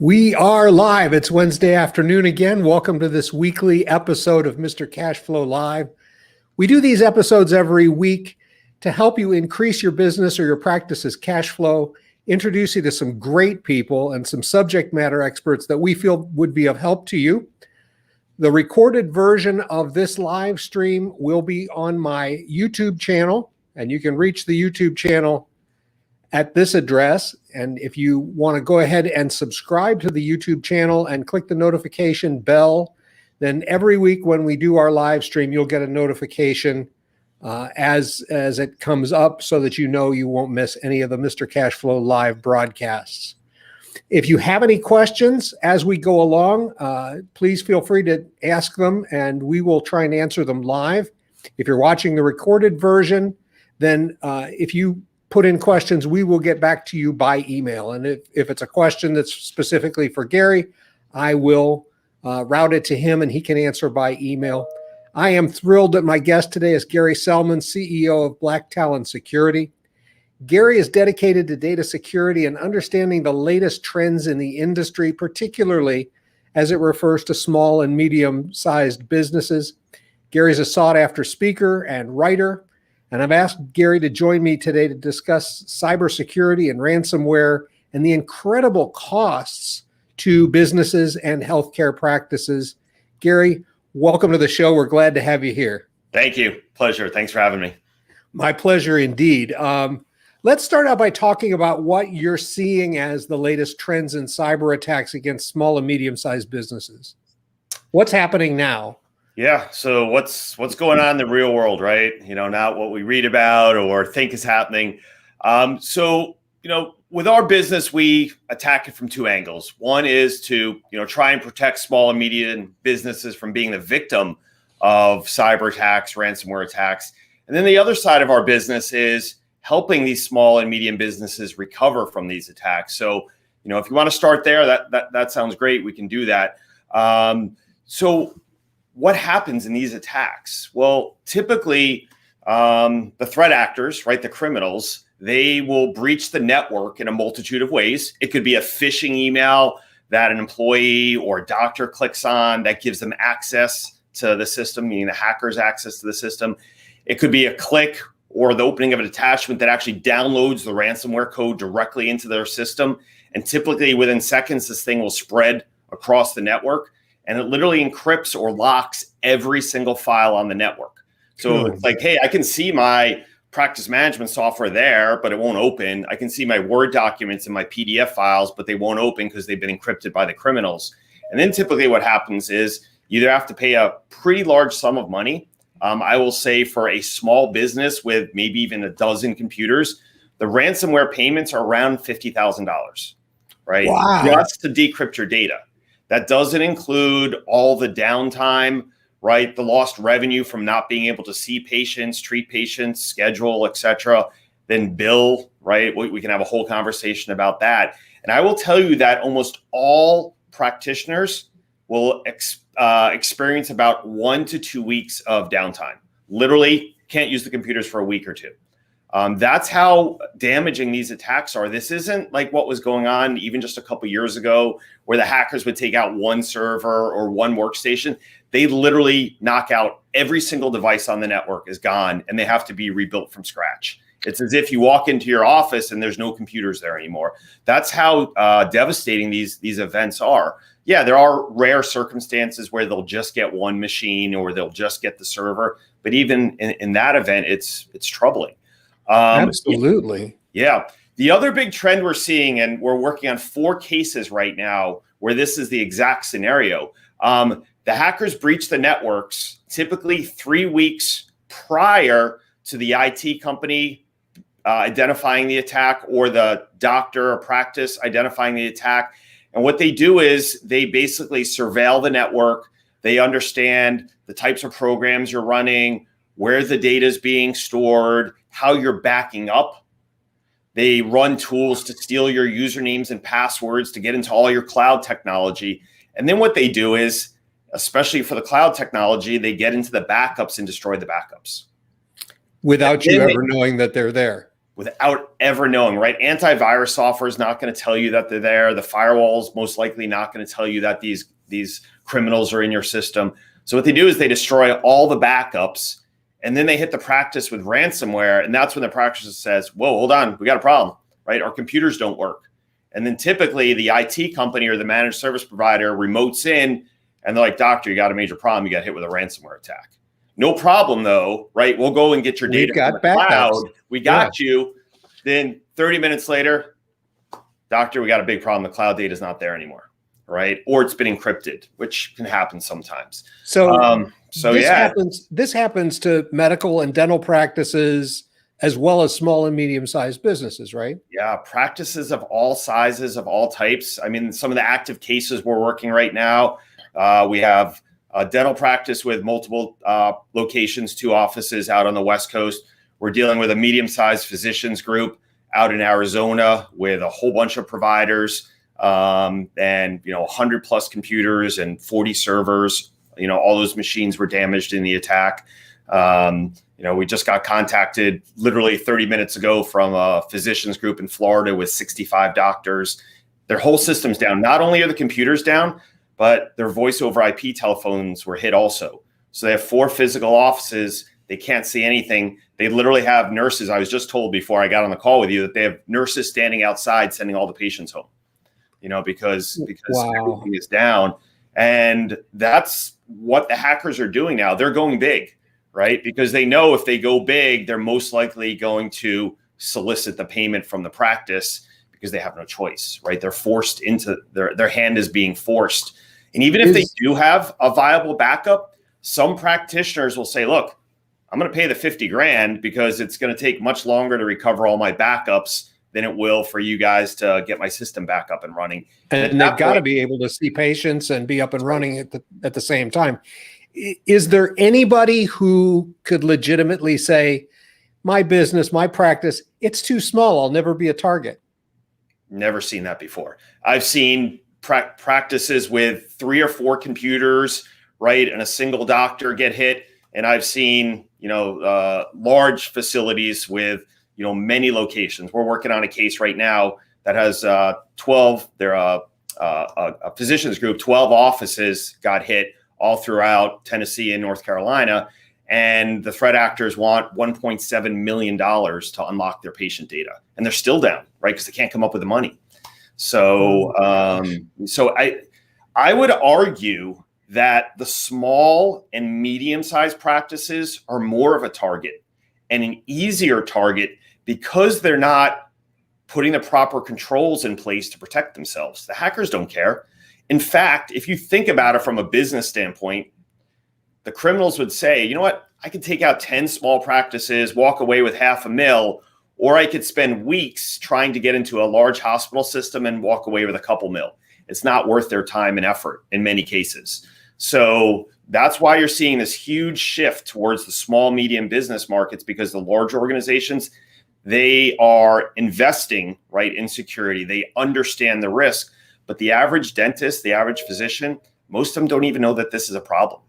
We are live. It's Wednesday afternoon again. Welcome to this weekly episode of Mr. Cashflow Live. We do these episodes every week to help you increase your business or your practice's cash flow, introduce you to some great people and some subject matter experts that we feel would be of help to you. The recorded version of this live stream will be on my YouTube channel, and you can reach the YouTube channel at this address. And if you want to go ahead and subscribe to the YouTube channel and click the notification bell, then every week when we do our live stream, you'll get a notification as it comes up so that you know you won't miss any of the Mr. Cashflow live broadcasts. If you have any questions as we go along, please feel free to ask them and we will try and answer them live. If you're watching the recorded version, then if you put in questions, we will get back to you by email. And if it's a question that's specifically for Gary, I will route it to him and he can answer by email. I am thrilled that my guest today is Gary Salman, CEO of Black Talon Security. Gary is dedicated to data security and understanding the latest trends in the industry, particularly as it refers to small and medium-sized businesses. Gary's a sought-after speaker and writer, and I've asked Gary to join me today to discuss cybersecurity and ransomware and the incredible costs to businesses and healthcare practices. Gary, welcome to the show. We're glad to have you here. Thank you. Pleasure. Thanks for having me. My pleasure indeed. Let's start out by talking about what you're seeing as the latest trends in cyber attacks against small and medium-sized businesses. What's happening now? Yeah. So what's going on in the real world, right? Not what we read about or think is happening. With our business, we attack it from two angles. One is to, try and protect small and medium businesses from being the victim of cyber attacks, ransomware attacks. And then the other side of our business is helping these small and medium businesses recover from these attacks. So, if you want to start there, that sounds great. We can do that. What happens in these attacks? Well, typically the threat actors, right, the criminals, they will breach the network in a multitude of ways. It could be a phishing email that an employee or a doctor clicks on that gives them access to the system, meaning the hackers access to the system. It could be a click or the opening of an attachment that actually downloads the ransomware code directly into their system. And typically within seconds, this thing will spread across the network. And it literally encrypts or locks every single file on the network. So It's like, hey, I can see my practice management software there, but it won't open. I can see my Word documents and my PDF files, but they won't open because they've been encrypted by the criminals. And then typically what happens is you either have to pay a pretty large sum of money. I will say for a small business with maybe even a dozen computers, the ransomware payments are around $50,000, right? Wow. Just to decrypt your data. That doesn't include all the downtime, right? The lost revenue from not being able to see patients, treat patients, schedule, et cetera, then bill, right? We can have a whole conversation about that. And I will tell you that almost all practitioners will experience about 1 to 2 weeks of downtime. Literally can't use the computers for a week or two. That's how damaging these attacks are. This isn't like what was going on even just a couple of years ago where the hackers would take out one server or one workstation. They literally knock out every single device on the network is gone and they have to be rebuilt from scratch. It's as if you walk into your office and there's no computers there anymore. That's how devastating these events are. Yeah, there are rare circumstances where they'll just get one machine or they'll just get the server. But even in that event, it's troubling. Absolutely. Yeah. The other big trend we're seeing, and we're working on 4 cases right now where this is the exact scenario. The hackers breach the networks typically 3 weeks prior to the IT company identifying the attack or the doctor or practice identifying the attack. And what they do is they basically surveil the network. They understand the types of programs you're running, where the data is being stored, how you're backing up. They run tools to steal your usernames and passwords to get into all your cloud technology. And then what they do is, especially for the cloud technology, they get into the backups and destroy the backups. Without you ever knowing that they're there. without ever knowing, right? Antivirus software is not going to tell you that they're there. The firewall's most likely not going to tell you that these criminals are in your system. So what they do is they destroy all the backups, and then they hit the practice with ransomware. And that's when the practice says, whoa, hold on, we got a problem, right? Our computers don't work. And then typically the IT company or the managed service provider remotes in, and they're like, doctor, you got a major problem. You got hit with a ransomware attack. No problem though, right? We'll go and get your data from the cloud. We got you. Then 30 minutes later, doctor, we got a big problem. The cloud data is not there anymore, right? Or it's been encrypted, which can happen sometimes. This happens to medical and dental practices as well as small and medium-sized businesses, right? Yeah, practices of all sizes, of all types. I mean, some of the active cases we're working right now, we have a dental practice with multiple locations, 2 offices out on the West Coast. We're dealing with a medium-sized physicians group out in Arizona with a whole bunch of providers and 100 plus computers and 40 servers. All those machines were damaged in the attack. We just got contacted literally 30 minutes ago from a physicians group in Florida with 65 doctors. Their whole system's down. Not only are the computers down, but their voice over IP telephones were hit also. So they have 4 physical offices. They can't see anything. They literally have nurses. I was just told before I got on the call with you that they have nurses standing outside sending all the patients home, because everything is down. And that's what the hackers are doing now. They're going big, right? Because they know if they go big, they're most likely going to solicit the payment from the practice because they have no choice, right? They're forced into their hand is being forced. And even if they do have a viable backup, some practitioners will say, look, I'm going to pay the 50 grand because it's going to take much longer to recover all my backups than it will for you guys to get my system back up and running. And they've got to be able to see patients and be up and running at the same time. Is there anybody who could legitimately say, my business, my practice, it's too small, I'll never be a target? Never seen that before. I've seen practices with 3 or 4 computers, right, and a single doctor get hit. And I've seen, large facilities with, many locations. We're working on a case right now that has 12. They're a physicians group. 12 offices got hit all throughout Tennessee and North Carolina, and the threat actors want $1.7 million to unlock their patient data, and they're still down, right? Because they can't come up with the money. So, I would argue that the small and medium-sized practices are more of a target and an easier target because they're not putting the proper controls in place to protect themselves. The hackers don't care. In fact, if you think about it from a business standpoint, the criminals would say, you know what, I could take out 10 small practices, walk away with $500,000, or I could spend weeks trying to get into a large hospital system and walk away with a couple mil. It's not worth their time and effort in many cases. So that's why you're seeing this huge shift towards the small, medium business markets, because the large organizations, they are investing, right, in security. They understand the risk, but the average dentist, the average physician, most of them don't even know that this is a problem,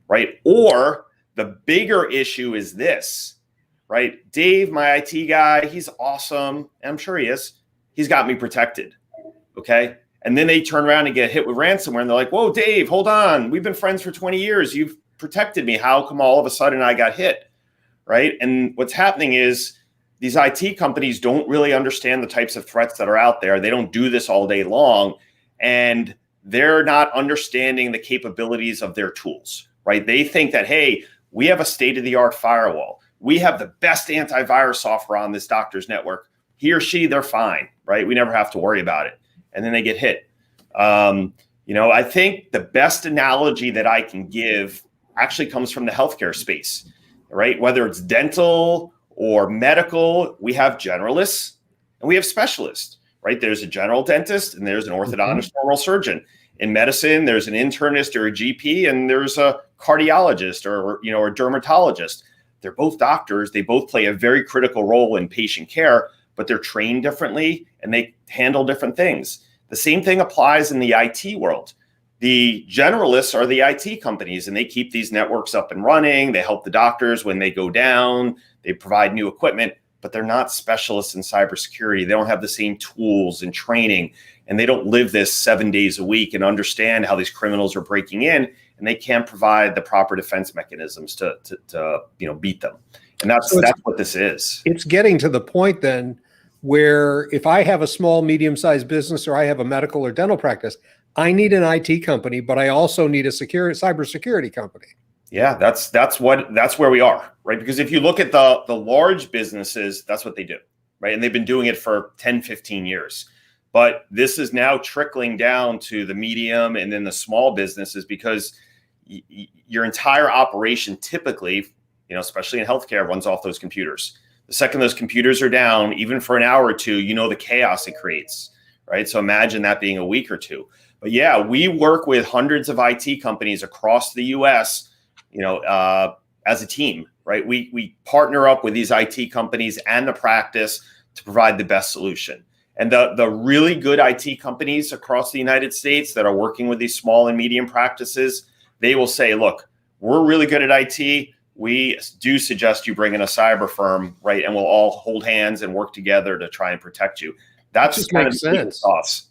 right? Or the bigger issue is this, right? Dave, my IT guy, he's awesome. And I'm sure he is. He's got me protected, okay? And then they turn around and get hit with ransomware and they're like, whoa, Dave, hold on. We've been friends for 20 years. You've protected me. How come all of a sudden I got hit, right? And what's happening is these IT companies don't really understand the types of threats that are out there. They don't do this all day long, and they're not understanding the capabilities of their tools, right? They think that, hey, we have a state-of-the-art firewall. We have the best antivirus software on this doctor's network. He or she, they're fine, right? We never have to worry about it. And then they get hit. I think the best analogy that I can give actually comes from the healthcare space, right? Whether it's dental or medical, we have generalists and we have specialists, right? There's a general dentist and there's an orthodontist oral surgeon. In medicine, there's an internist or a GP, and there's a cardiologist or a dermatologist. They're both doctors. They both play a very critical role in patient care, but they're trained differently and they handle different things. The same thing applies in the IT world. The generalists are the IT companies, and they keep these networks up and running. They help the doctors when they go down. They provide new equipment. but they're not specialists in cybersecurity. They don't have the same tools and training, and they don't live this 7 days a week and understand how these criminals are breaking in, and they can't provide the proper defense mechanisms to beat them. And that's what this is. It's getting to the point then where if I have a small, medium-sized business, or I have a medical or dental practice, I need an IT company, but I also need a cybersecurity company. Yeah, that's where we are, right? Because if you look at the large businesses, that's what they do, right? And they've been doing it for 10, 15 years. But this is now trickling down to the medium and then the small businesses, because your entire operation typically, especially in healthcare, runs off those computers. The second those computers are down, even for an hour or two, the chaos it creates, right? So imagine that being a week or two. But yeah, we work with hundreds of IT companies across the US, as a team, right? We partner up with these IT companies and the practice to provide the best solution. And the really good IT companies across the United States that are working with these small and medium practices, they will say, look, we're really good at IT. We do suggest you bring in a cyber firm, right? And we'll all hold hands and work together to try and protect you. That's just kind of sense.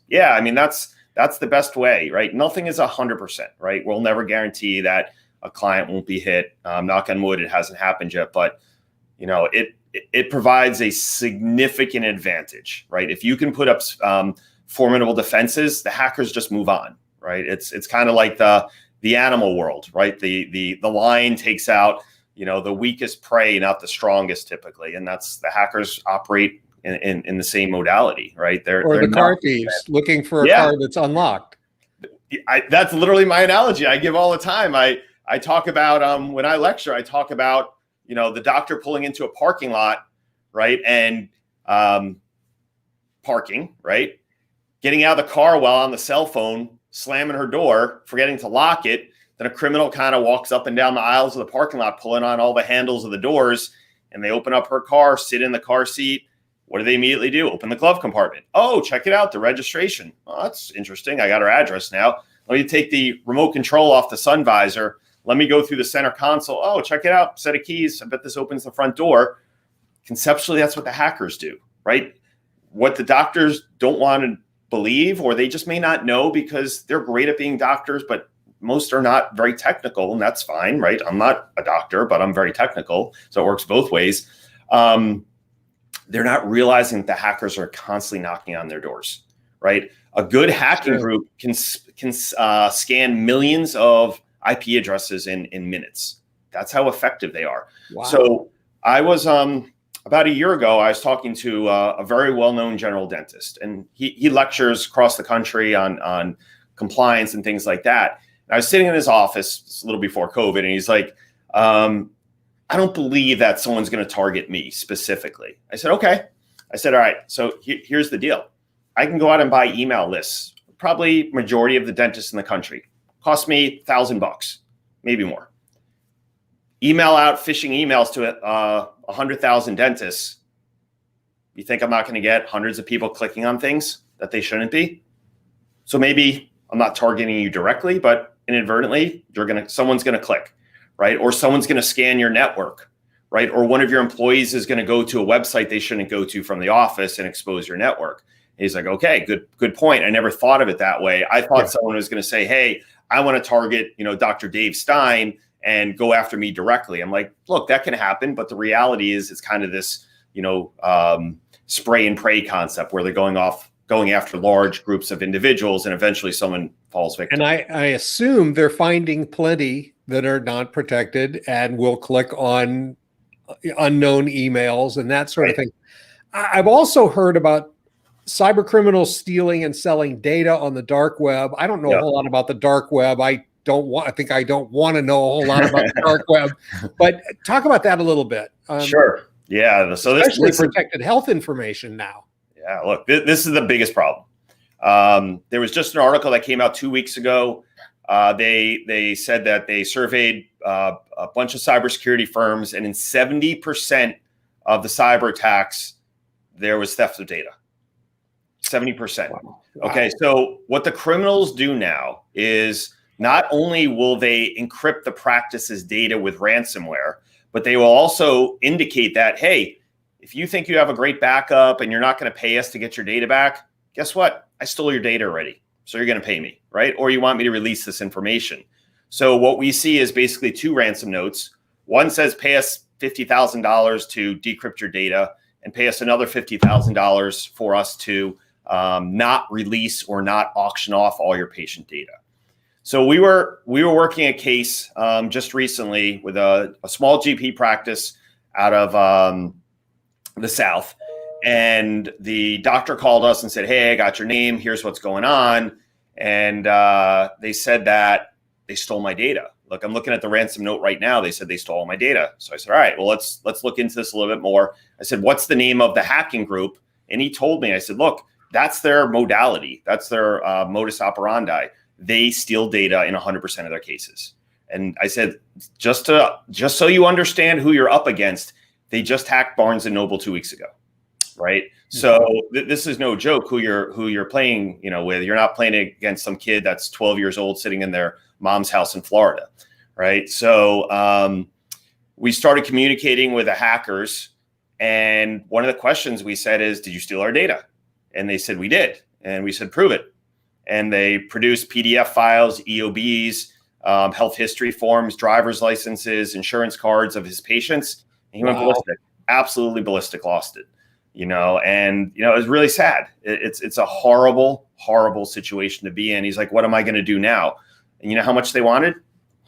Yeah, I mean, that's the best way, right? Nothing is 100%, right? We'll never guarantee that a client won't be hit. Knock on wood, it hasn't happened yet, but it provides a significant advantage, right? If you can put up formidable defenses, the hackers just move on, right? It's kind of like the animal world, right? The lion takes out the weakest prey, not the strongest typically, and that's the hackers operate in the same modality, right? They're the car thieves looking for a car that's unlocked. That's literally my analogy I give all the time. I talk about when I lecture, I talk about the doctor pulling into a parking lot, right, and parking, right, getting out of the car while on the cell phone, slamming her door, forgetting to lock it. Then a criminal kind of walks up and down the aisles of the parking lot, pulling on all the handles of the doors, and they open up her car, sit in the car seat. What do they immediately do? Open the glove compartment. Oh, check it out, the registration. Oh, that's interesting. I got her address now. Let me take the remote control off the sun visor. Let me go through the center console. Oh, check it out. Set of keys. I bet this opens the front door. Conceptually, that's what the hackers do, right? What the doctors don't want to believe, or they just may not know because they're great at being doctors, but most are not very technical, and that's fine, right? I'm not a doctor, but I'm very technical, so it works both ways. They're not realizing that the hackers are constantly knocking on their doors, right? A good hacking group can scan millions of IP addresses in minutes. That's how effective they are. Wow. So I was about a year ago, I was talking to a very well-known general dentist, and he lectures across the country on compliance and things like that. And I was sitting in his office a little before COVID, and he's like, I don't believe that someone's going to target me specifically. I said, okay. I said, all right, so here's the deal. I can go out and buy email lists, probably majority of the dentists in the country. Cost me $1,000, maybe more. Email out phishing emails to 100,000 dentists. You think I'm not going to get hundreds of people clicking on things that they shouldn't be? So maybe I'm not targeting you directly, but inadvertently, someone's going to click, right? Or someone's going to scan your network, right? Or one of your employees is going to go to a website they shouldn't go to from the office and expose your network. And he's like, okay, good point. I never thought of it that way. I thought someone was going to say, hey, I want to target, Dr. Dave Stein and go after me directly. I'm like, look, that can happen. But the reality is it's kind of this, spray and pray concept where they're going after large groups of individuals, and eventually someone falls victim. And I assume they're finding plenty that are not protected and will click on unknown emails and that sort of thing. I've also heard about cyber criminals stealing and selling data on the dark web. I don't know a whole lot about the dark web. I don't want to know a whole lot about the dark web, but talk about that a little bit. Sure. Yeah. So especially protected health information now. Yeah. Look, this is the biggest problem. There was just an article that came out 2 weeks ago. They said that they surveyed a bunch of cybersecurity firms, and in 70% of the cyber attacks, there was theft of data. 70%. Wow. Okay, so what the criminals do now is not only will they encrypt the practice's data with ransomware, but they will also indicate that, hey, if you think you have a great backup and you're not going to pay us to get your data back, guess what? I stole your data already. So you're going to pay me, right? Or you want me to release this information. So what we see is basically two ransom notes. One says pay us $50,000 to decrypt your data and pay us another $50,000 for us to not release or not auction off all your patient data. So we were working a case just recently with a small GP practice out of the South. And the doctor called us and said, hey, I got your name. Here's what's going on. And they said that they stole my data. Look, I'm looking at the ransom note right now. They said they stole all my data. So I said, all right, well, let's look into this a little bit more. I said, what's the name of the hacking group? And he told me, I said, look, that's their modality. That's their modus operandi. They steal data in 100% of their cases. And I said, just so you understand who you're up against, they just hacked Barnes and Noble 2 weeks ago, right? So this is no joke who you're playing, with. You're not playing against some kid that's 12 years old sitting in their mom's house in Florida, right? So we started communicating with the hackers, and one of the questions we said is, did you steal our data? And they said, we did. And we said, prove it. And they produced PDF files, EOBs, health history forms, driver's licenses, insurance cards of his patients. And he went ballistic, absolutely ballistic, lost it, and, it was really sad. It's a horrible, horrible situation to be in. He's like, what am I going to do now? And you know how much they wanted?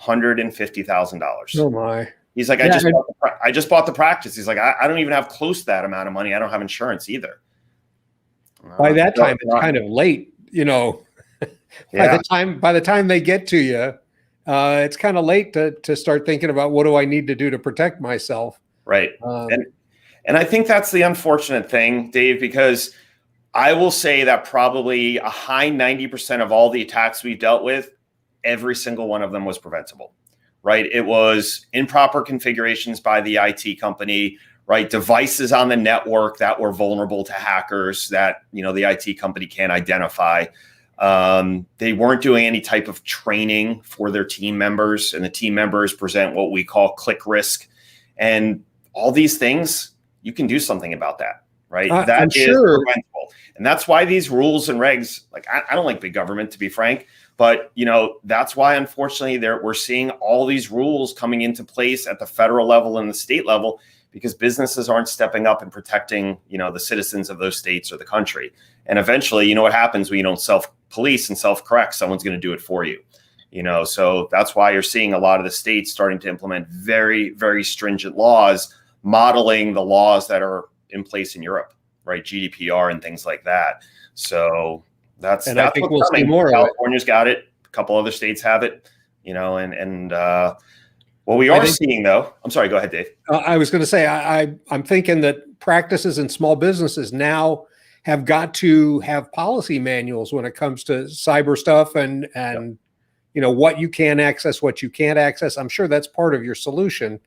$150,000. Oh my. He's like, I just bought the practice. He's like, I don't even have close to that amount of money. I don't have insurance either. By that time, it's kind of late, Yeah. By the time they get to you, it's kind of late to start thinking about what do I need to do to protect myself. Right. And I think that's the unfortunate thing, Dave, because I will say that probably a high 90% of all the attacks we've dealt with, every single one of them was preventable, right? It was improper configurations by the IT company, right? Devices on the network that were vulnerable to hackers that, the IT company can't identify. They weren't doing any type of training for their team members, and the team members present what we call click risk. And all these things, you can do something about that, right? That is preventable. And that's why these rules and regs, like I don't like big government, to be frank, but that's why, unfortunately, we're seeing all these rules coming into place at the federal level and the state level, because businesses aren't stepping up and protecting, the citizens of those states or the country. And eventually, what happens when you don't self-police and self-correct? Someone's going to do it for you. So that's why you're seeing a lot of the states starting to implement very, very stringent laws, modeling the laws that are in place in Europe, right? GDPR and things like that. So that's I think we'll see more. California's got it. A couple other states have it, what we are seeing, though. I'm sorry. Go ahead, Dave. I was going to say, I'm thinking that practices and small businesses now have got to have policy manuals when it comes to cyber stuff and what you can access, what you can't access. I'm sure that's part of your solution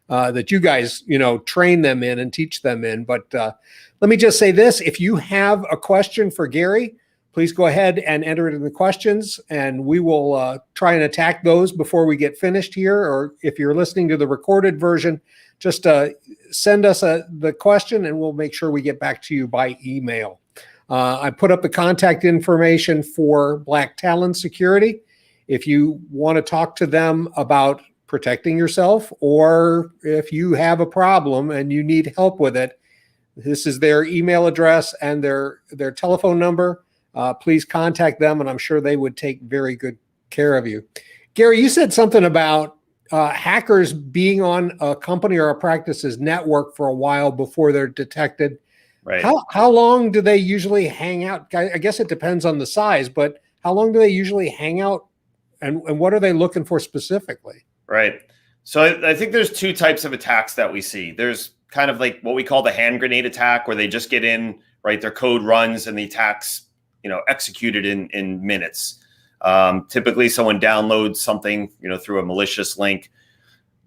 that you guys, train them in and teach them in. But let me just say this. If you have a question for Gary, please go ahead and enter it in the questions, and we will try and attack those before we get finished here. Or if you're listening to the recorded version, just send us the question and we'll make sure we get back to you by email. I put up the contact information for Black Talon Security. If you want to talk to them about protecting yourself, or if you have a problem and you need help with it, this is their email address and their telephone number. Please contact them, and I'm sure they would take very good care of you. Gary, you said something about hackers being on a company or a practice's network for a while before they're detected. Right. How long do they usually hang out? I guess it depends on the size, but how long do they usually hang out, and what are they looking for specifically? Right. So I think there's two types of attacks that we see. There's kind of like what we call the hand grenade attack, where they just get in, right? Their code runs and the attack's, executed in minutes. Typically someone downloads something, through a malicious link.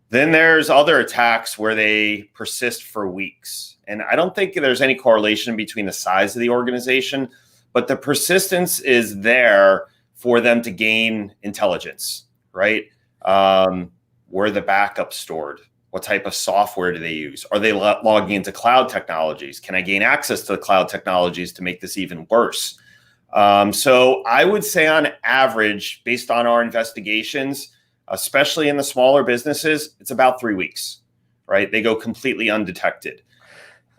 Then there's other attacks where they persist for weeks. And I don't think there's any correlation between the size of the organization, but the persistence is there for them to gain intelligence, right? Where the backup's stored, What type of software do they use? Are they logging into cloud technologies? Can I gain access to the cloud technologies to make this even worse? So I would say on average, based on our investigations, especially in the smaller businesses, it's about 3 weeks, right? They go completely undetected.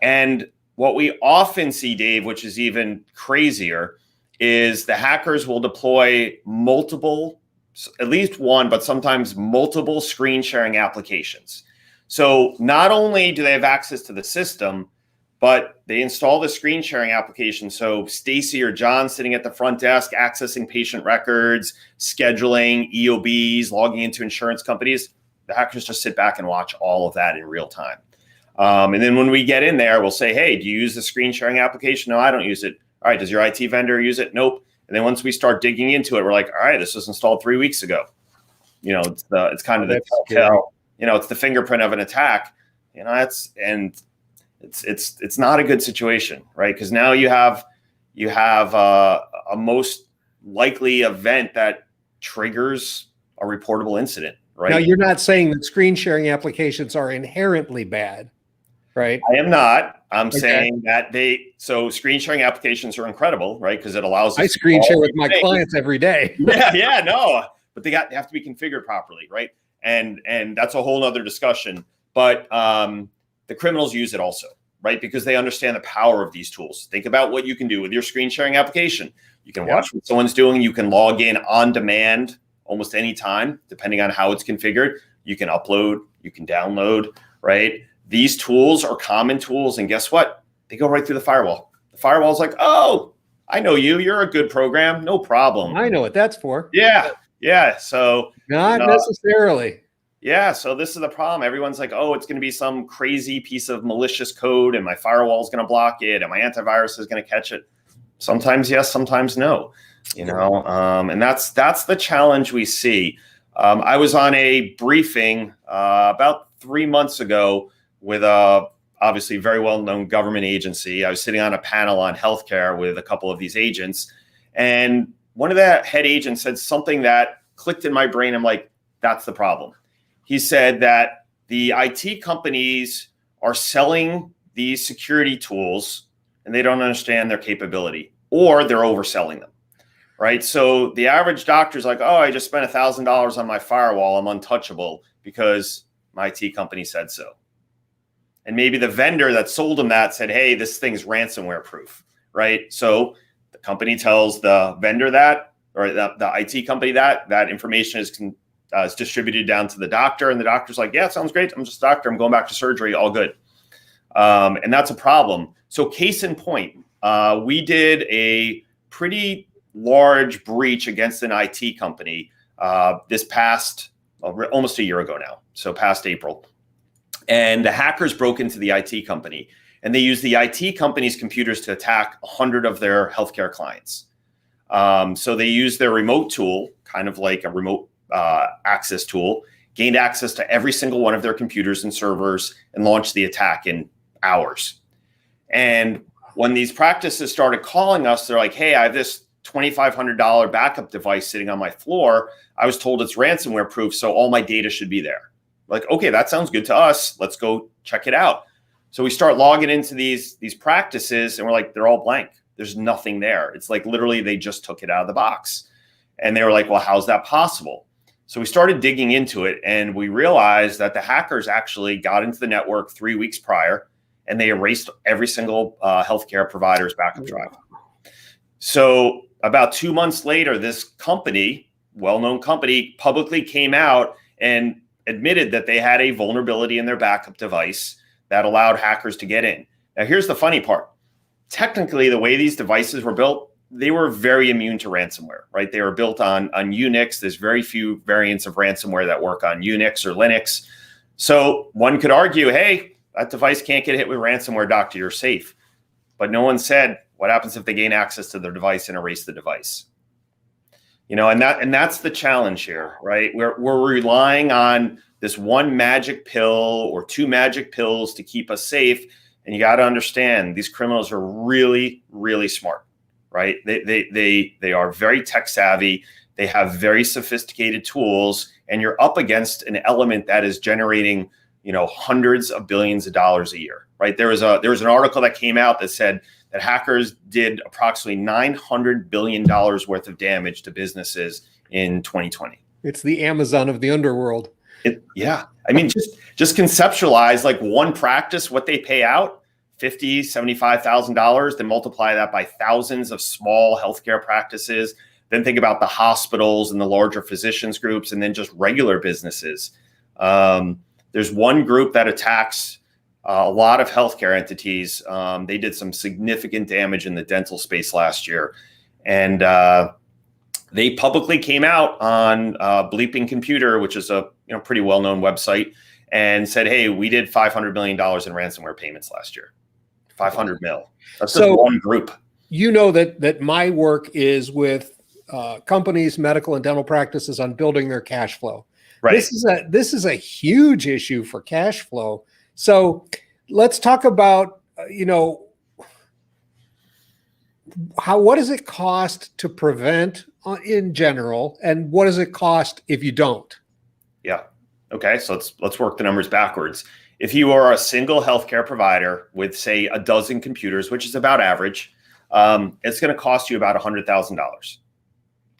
And what we often see, Dave, which is even crazier, is the hackers will deploy multiple, at least one, but sometimes multiple screen sharing applications. So not only do they have access to the system, but they install the screen sharing application. So Stacy or John sitting at the front desk, accessing patient records, scheduling EOBs, logging into insurance companies. The hackers just sit back and watch all of that in real time. And then when we get in there, we'll say, hey, do you use the screen sharing application? No, I don't use it. All right, does your IT vendor use it? Nope. And then once we start digging into it, we're like, all right, this was installed 3 weeks ago. It's kind of the telltale. It's the fingerprint of an attack. It's not a good situation, right? Because now you have a most likely event that triggers a reportable incident, right? Now, you're not saying that screen sharing applications are inherently bad, right? I am not. I'm saying that screen sharing applications are incredible, right? Because it allows us I screen share with my clients every day. No, but they have to be configured properly, right? And that's a whole other discussion. But the criminals use it also, right? Because they understand the power of these tools. Think about what you can do with your screen sharing application. You can watch what someone's doing. You can log in on demand almost any time, depending on how it's configured. You can upload, you can download, right? These tools are common tools. And guess what? They go right through the firewall. The firewall's like, oh, I know you. You're a good program. No problem. I know what that's for. Yeah. So not necessarily. Yeah. So this is the problem. Everyone's like, oh, it's going to be some crazy piece of malicious code and my firewall is going to block it and my antivirus is going to catch it. Sometimes yes, sometimes no. And that's the challenge we see. I was on a briefing about 3 months ago with a obviously very well-known government agency. I was sitting on a panel on healthcare with a couple of these agents, and one of the head agents said something that clicked in my brain. I'm like, that's the problem. He said that the IT companies are selling these security tools and they don't understand their capability, or they're overselling them, right? So the average doctor's like, oh, I just spent $1,000 on my firewall. I'm untouchable because my IT company said so. And maybe the vendor that sold them that said, hey, this thing's ransomware proof, right? So the company tells the vendor that, or the IT company that information is distributed down to the doctor. And the doctor's like, yeah, sounds great. I'm just a doctor. I'm going back to surgery. All good. And that's a problem. So case in point, we did a pretty large breach against an IT company this past, almost a year ago now. So past April. And the hackers broke into the IT company and they used the IT company's computers to attack 100 of their healthcare clients. So they used their remote tool, kind of like a remote access tool, gained access to every single one of their computers and servers and launched the attack in hours. And when these practices started calling us, they're like, hey, I have this $2,500 backup device sitting on my floor. I was told it's ransomware proof, so all my data should be there. Like, okay, that sounds good to us. Let's go check it out. So we start logging into these practices and we're like, they're all blank. There's nothing there. It's like literally they just took it out of the box. And they were like, well, how's that possible? So we started digging into it and we realized that the hackers actually got into the network 3 weeks prior and they erased every single healthcare provider's backup drive. So about 2 months later, this company, well-known company, publicly came out and admitted that they had a vulnerability in their backup device that allowed hackers to get in. Now, here's the funny part. Technically, the way these devices were built, they were very immune to ransomware, right? They were built on Unix. There's very few variants of ransomware that work on Unix or Linux. So one could argue, hey, that device can't get hit with ransomware, doctor, you're safe. But no one said, what happens if they gain access to their device and erase the device? And that's the challenge here, right? We're relying on this one magic pill or two magic pills to keep us safe. And you got to understand, these criminals are really, really smart, right? They are very tech savvy. They have very sophisticated tools, and you're up against an element that is generating hundreds of billions of dollars a year, right? There was an article that came out that said that hackers did approximately $900 billion worth of damage to businesses in 2020. It's the Amazon of the underworld. Yeah. I mean, just conceptualize like one practice, what they pay out, $50,000, $75,000, then multiply that by thousands of small healthcare practices. Then think about the hospitals and the larger physicians groups, and then just regular businesses. There's one group that attacks a lot of healthcare entities. They did some significant damage in the dental space last year. And they publicly came out on Bleeping Computer, which is a pretty well-known website, and said, hey, we did $500 million in ransomware payments last year. 500 mil. That's just one group. You know that my work is with companies, medical and dental practices on building their cash flow. Right. This is a huge issue for cash flow. So let's talk about, what does it cost to prevent in general, and what does it cost if you don't? Yeah. Okay. So let's work the numbers backwards. If you are a single healthcare provider with, say, a dozen computers, which is about average, it's going to cost you about $100,000.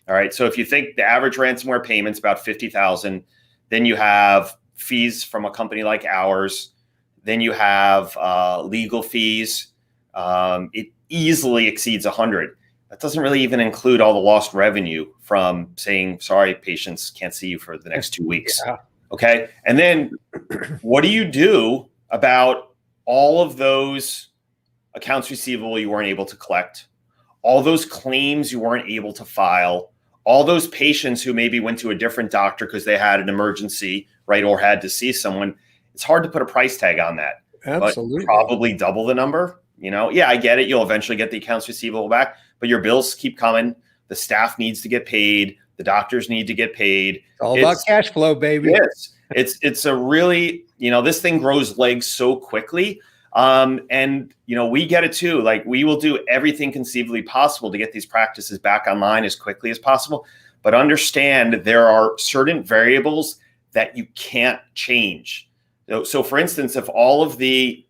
All right. So if you think the average ransomware payment's about $50,000, then you have fees from a company like ours. Then you have legal fees. It easily exceeds 100. That doesn't really even include all the lost revenue from saying, sorry, patients can't see you for the next 2 weeks. Yeah. Okay. And then what do you do about all of those accounts receivable you weren't able to collect, all those claims you weren't able to file, all those patients who maybe went to a different doctor because they had an emergency, right, or had to see someone? It's hard to put a price tag on that. Absolutely. But probably double the number. Yeah, I get it. You'll eventually get the accounts receivable back, but your bills keep coming. The staff needs to get paid. The doctors need to get paid. It's all about cash flow, baby. Yes. It's a really, this thing grows legs so quickly. And we get it too. Like, we will do everything conceivably possible to get these practices back online as quickly as possible. But understand there are certain variables that you can't change. So for instance, if all of the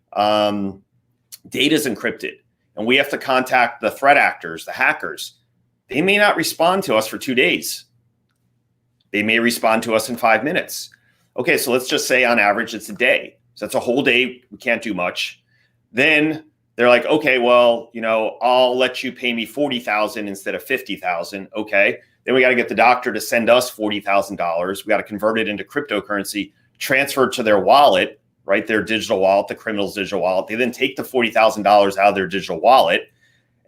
data is encrypted and we have to contact the threat actors, the hackers, they may not respond to us for 2 days. They may respond to us in 5 minutes. Okay, so let's just say on average it's a day. So that's a whole day. We can't do much. Then they're like, okay, well, I'll let you pay me $40,000 instead of $50,000. Okay. Then we got to get the doctor to send us $40,000. We got to convert it into cryptocurrency, transfer it to their wallet, right? Their digital wallet, the criminal's digital wallet. They then take the $40,000 out of their digital wallet.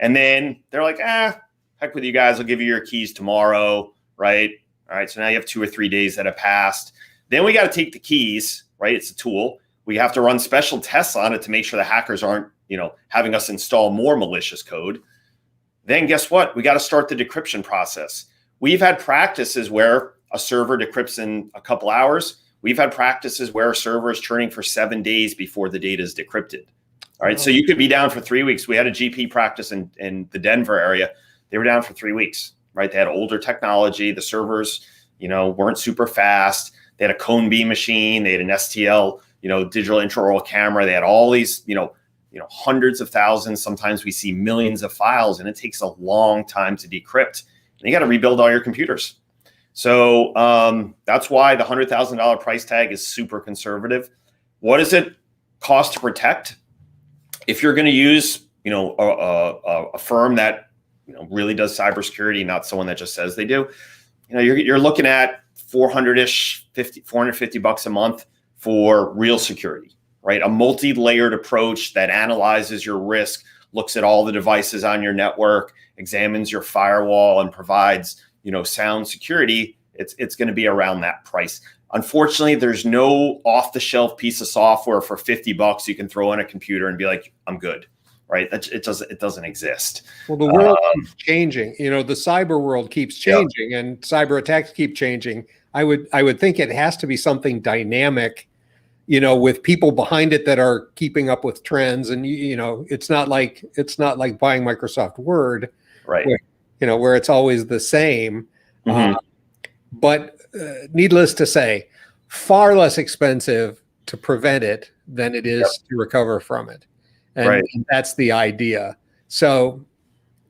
And then they're like, heck with you guys. I'll give you your keys tomorrow, right? All right. So now you have 2 or 3 days that have passed. Then we got to take the keys, right? It's a tool. We have to run special tests on it to make sure the hackers aren't, having us install more malicious code. Then guess what? We got to start the decryption process. We've had practices where a server decrypts in a couple hours. We've had practices where a server is churning for 7 days before the data is decrypted. All right. So you could be down for 3 weeks. We had a GP practice in the Denver area. They were down for 3 weeks, right? They had older technology. The servers, weren't super fast. They had a cone beam machine. They had an STL, digital intraoral camera. They had all these, hundreds of thousands. Sometimes we see millions of files, and it takes a long time to decrypt. And you got to rebuild all your computers. So that's why the $100,000 price tag is super conservative. What does it cost to protect? If you're going to use, a firm that really does cybersecurity, not someone that just says they do, you're looking at $450 a month for real security, right? A multi-layered approach that analyzes your risk, looks at all the devices on your network, examines your firewall, and provides, sound security. It's going to be around that price. Unfortunately, there's no off-the-shelf piece of software for $50 you can throw in a computer and be like, I'm good, right? It doesn't exist. Well, the world keeps changing. The cyber world keeps changing, and cyber attacks keep changing. I would think it has to be something dynamic, with people behind it that are keeping up with trends. And it's not like buying Microsoft Word, right? Where it's always the same. Mm-hmm. But needless to say, far less expensive to prevent it than it is to recover from it. And, Right. and that's the idea. So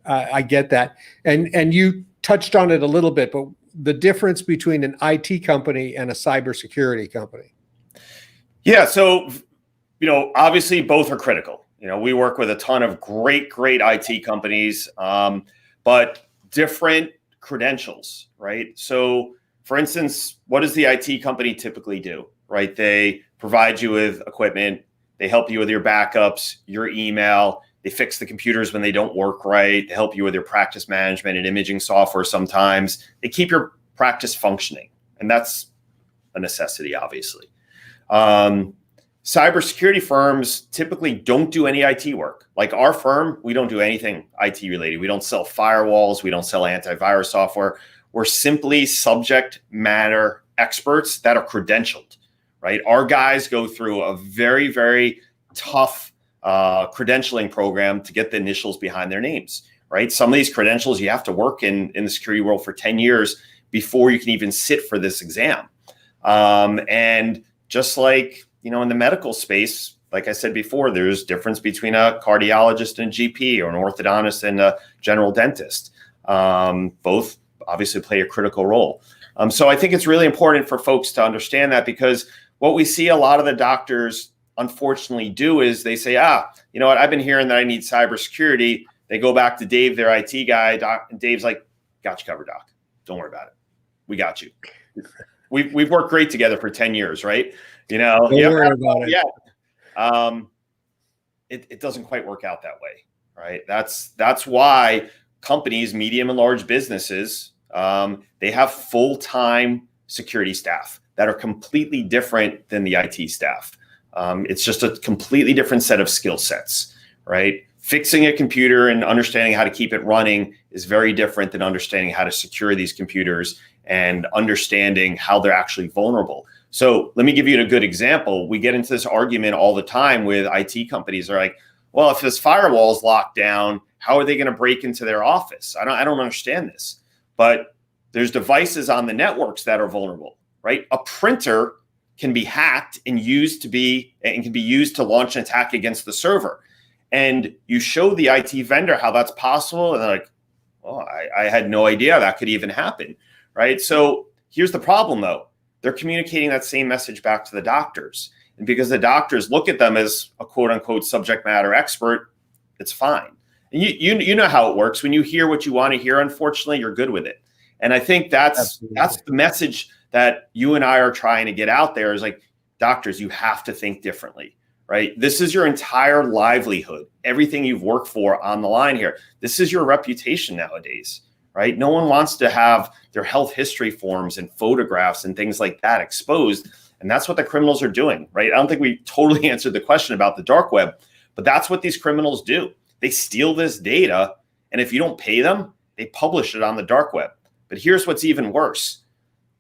I get that. And you touched on it a little bit, but the difference between an IT company and a cybersecurity company. Yeah. So, obviously both are critical. We work with a ton of great IT companies, but different credentials, right? So, for instance, what does the IT company typically do, right? They provide you with equipment. They help you with your backups, your email. They fix the computers when they don't work right. They help you with your practice management and imaging software sometimes. They keep your practice functioning, and that's a necessity, obviously. Cybersecurity firms typically don't do any IT work. Like our firm, we don't do anything IT related. We don't sell firewalls. We don't sell antivirus software. We're simply subject matter experts that are credentialed, right? Our guys go through a very, very tough credentialing program to get the initials behind their names, right? Some of these credentials, you have to work in the security world for 10 years before you can even sit for this exam. And just like, in the medical space, like I said before, there's difference between a cardiologist and a GP or an orthodontist and a general dentist. Both obviously play a critical role. So I think it's really important for folks to understand that, because what we see a lot of the doctors unfortunately do is they say, you know what, I've been hearing that I need cybersecurity. They go back to Dave, their IT guy, doc, and Dave's like, got you covered, doc. Don't worry about it. We got you. We've worked great together for 10 years, right? Don't worry about it. Yeah. It doesn't quite work out that way, right? That's why companies, medium and large businesses, they have full-time security staff that are completely different than the IT staff. It's just a completely different set of skill sets, right? Fixing a computer and understanding how to keep it running is very different than understanding how to secure these computers and understanding how they're actually vulnerable. So let me give you a good example. We get into this argument all the time with IT companies. They're like, well, if this firewall is locked down, how are they going to break into their office? I don't understand this. But there's devices on the networks that are vulnerable, right? A printer can be hacked and can be used to launch an attack against the server. And you show the IT vendor how that's possible, and they're like, well, I had no idea that could even happen, right? So here's the problem, though. They're communicating that same message back to the doctors. And because the doctors look at them as a quote unquote subject matter expert, it's fine. And you know how it works. When you hear what you want to hear, unfortunately, you're good with it. And I think that's the message that you and I are trying to get out there is like, doctors, you have to think differently, right? This is your entire livelihood, everything you've worked for on the line here. This is your reputation nowadays, right? No one wants to have their health history forms and photographs and things like that exposed. And that's what the criminals are doing, right? I don't think we totally answered the question about the dark web, but that's what these criminals do. They steal this data, and if you don't pay them, they publish it on the dark web. But here's what's even worse.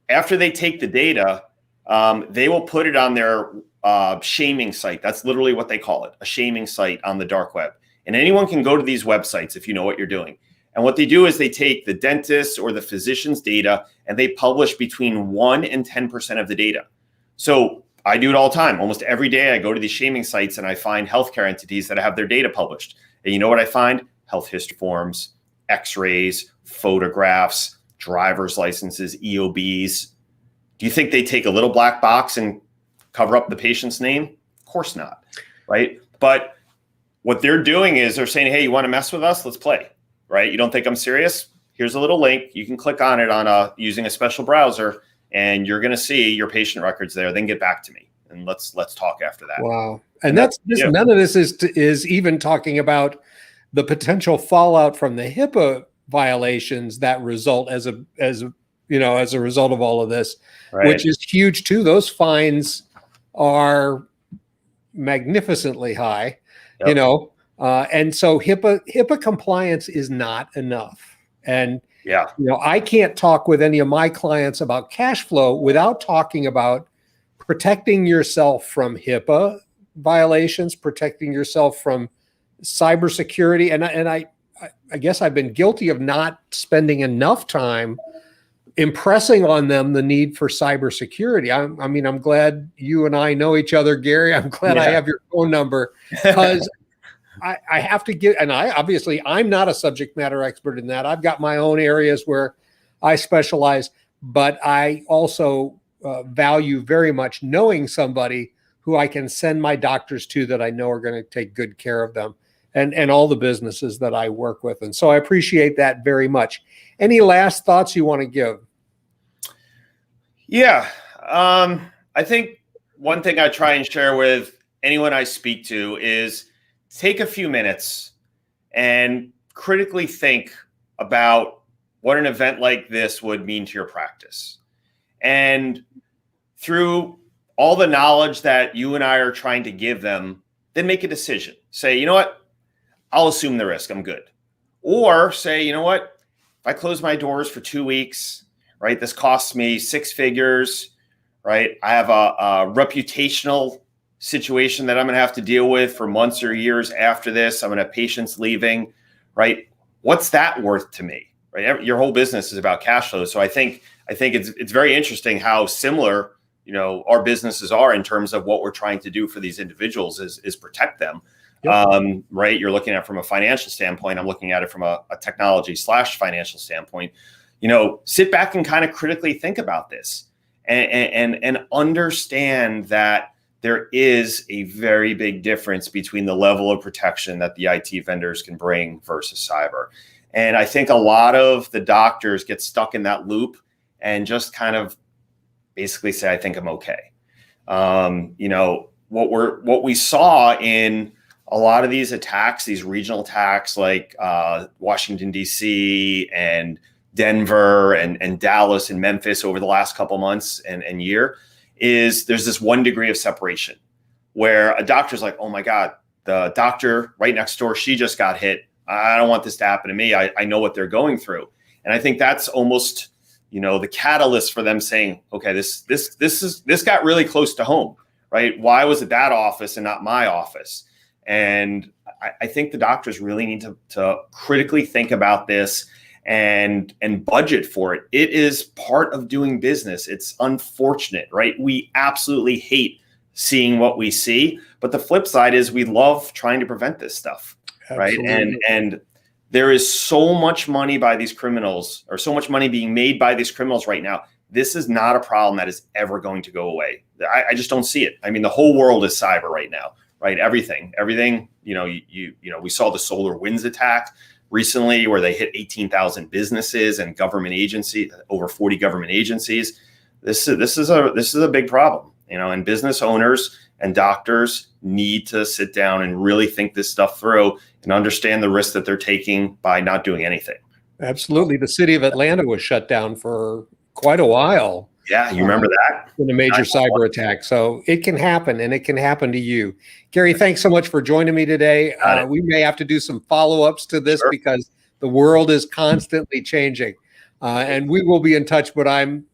After they take the data, they will put it on their shaming site. That's literally what they call it, a shaming site on the dark web. And anyone can go to these websites if you know what you're doing. And what they do is they take the dentist or the physician's data and they publish between 1 and 10% of the data. So I do it all the time. Almost every day I go to these shaming sites and I find healthcare entities that have their data published. And you know what I find? Health history forms, x-rays, photographs, driver's licenses, EOBs. Do you think they take a little black box and cover up the patient's name? Of course not, right? But what they're doing is they're saying, hey, you want to mess with us? Let's play, right? You don't think I'm serious? Here's a little link. You can click on it on using a special browser, and you're going to see your patient records there. Then get back to me, and let's talk after that. Wow. And that's none of this is even talking about the potential fallout from the HIPAA violations that result as a result of all of this, right, which is huge too. Those fines are magnificently high, and so HIPAA compliance is not enough. And I can't talk with any of my clients about cash flow without talking about protecting yourself from HIPAA violations, protecting yourself from cybersecurity. And I guess I've been guilty of not spending enough time impressing on them the need for cybersecurity. I mean, I'm glad you and I know each other, Gary. I'm glad I have your phone number, because I have to get, and I'm not a subject matter expert in that. I've got my own areas where I specialize, but I also value very much knowing somebody who I can send my doctors to that I know are going to take good care of them, and all the businesses that I work with. And so I appreciate that very much. Any last thoughts you want to give? Yeah. I think one thing I try and share with anyone I speak to is take a few minutes and critically think about what an event like this would mean to your practice. And through all the knowledge that you and I are trying to give them, then make a decision. Say, you know what? I'll assume the risk. I'm good. Or say, you know what? If I close my doors for 2 weeks, right, this costs me 6 figures, right? I have a reputational situation that I'm going to have to deal with for months or years after this. I'm going to have patients leaving, right? What's that worth to me, right? Your whole business is about cash flow. So I think it's very interesting how similar, our businesses are in terms of what we're trying to do for these individuals is protect them. Yep. Right. You're looking at it from a financial standpoint. I'm looking at it from a technology/financial standpoint. Sit back and kind of critically think about this and understand that there is a very big difference between the level of protection that the IT vendors can bring versus cyber. And I think a lot of the doctors get stuck in that loop and just kind of basically say, I think I'm okay. What we saw in a lot of these attacks, these regional attacks like Washington, D.C. and Denver and Dallas and Memphis over the last couple months and year, is there's this 1 degree of separation where a doctor's like, oh my God, the doctor right next door, she just got hit. I don't want this to happen to me. I know what they're going through. And I think that's almost, the catalyst for them saying, okay, this got really close to home, right? Why was it that office and not my office? And I think the doctors really need to critically think about this and budget for it. It is part of doing business. It's unfortunate, right? We absolutely hate seeing what we see, but the flip side is we love trying to prevent this stuff, absolutely. Right? And there is so much money by these criminals, or so much money being made by these criminals right now. This is not a problem that is ever going to go away. I just don't see it. I mean, the whole world is cyber right now, right? Everything. We saw the SolarWinds attack recently where they hit 18,000 businesses and government agencies, over 40 government agencies. This is a big problem, and business owners and doctors need to sit down and really think this stuff through and understand the risk that they're taking by not doing anything. Absolutely. The city of Atlanta was shut down for quite a while. Yeah, you remember that? In a major cyber attack. So it can happen, and it can happen to you. Gary, thanks so much for joining me today. We may have to do some follow-ups to this because the world is constantly changing. And we will be in touch, but I'm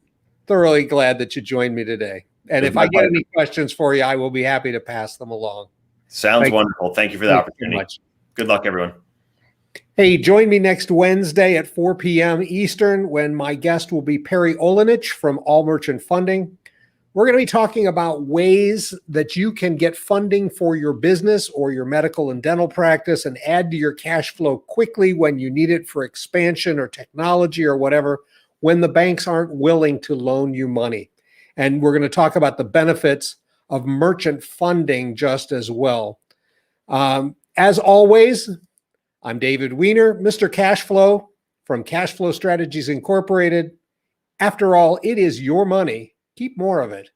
thoroughly glad that you joined me today. And if I get any questions for you, I will be happy to pass them along. Sounds wonderful. Thank you for the opportunity. Good luck, everyone. Hey, join me next Wednesday at 4 p.m. Eastern when my guest will be Perry Olenich from All Merchant Funding. We're going to be talking about ways that you can get funding for your business or your medical and dental practice and add to your cash flow quickly when you need it for expansion or technology or whatever, when the banks aren't willing to loan you money. And we're going to talk about the benefits of merchant funding just as well. As always, I'm David Weiner, Mr. Cashflow from Cashflow Strategies Incorporated. After all, it is your money. Keep more of it.